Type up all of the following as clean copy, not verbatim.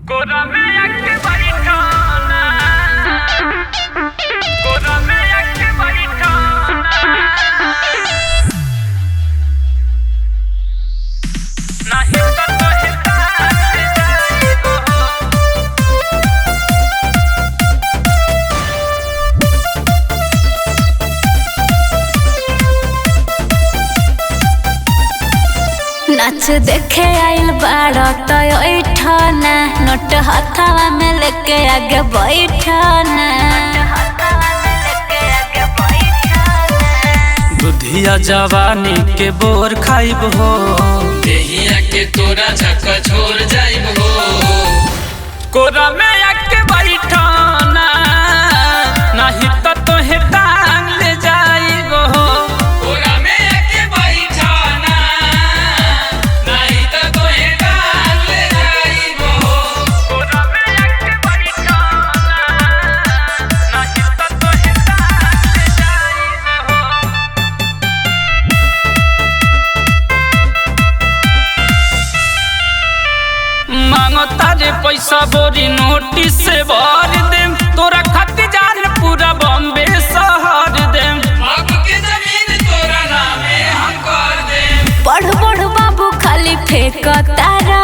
कोरा में आके बैठाना, कोरा में आके बैठाना, नहीं तो तोहे तारे जाइबो। नाच देखे आइल बाड़ा तो ओइठना नोट हथवा में लेके आगे बैठना। दुधिया जवानी के बोर खाइब हो, देहिया के तोरा झक्का छोड़ जाइब हो। कोरा में आके बैठाना, नहीं तो तोहे टांग ले जाइब हो। कोरा में आके बैठाना, नहीं तो तोहे टांग ले जाइब हो। कोरा में आके बैठाना, नहीं तो तोहे तारे जाइबो। मांगो तारे पैसा बोरी नोटिस से भर देम, तोरा खातिर जान पूरा बॉम्बे शहर देम। बाप के जमीन तोरा नामे हम कर देम। पढ़ पढ़ बाबू खाली फेंक तारा,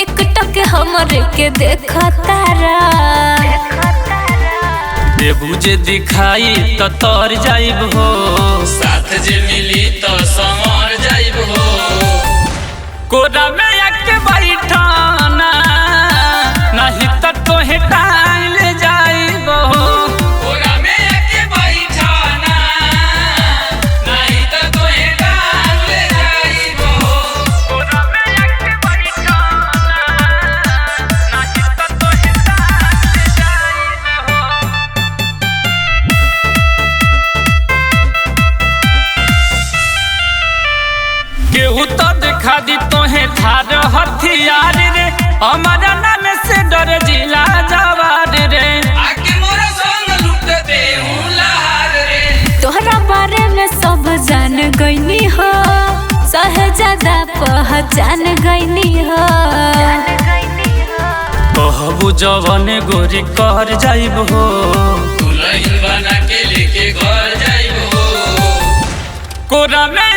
एक टक हमरे के देख तारा। देबू जे दिखाई तो तर जाइब हो, साथ जे मिली तो संवर जाइब हो। कोरा में आके बैठाना, नहीं तो तोहे टांग ले जाइब हो। कोरा में आके बैठाना, नहीं तो तोहे टांग ले जाइब हो। कोरा में आके बैठाना, नहीं तो तोहे तारे जाइबो। केहू तो दिखा दी तोहे थार हथियार रे, हमारा नाम से डर जिला जवार रे। आके मोरा संग लूट दे हूँ लहार रे। तोहरा बारे में सब जान गईनी हो, सहजादा पहचान गईनी हो। कहबू जवन गोरी कर जाइब हो, दुल्हन बना के लेके घर जाइब हो। कोरा में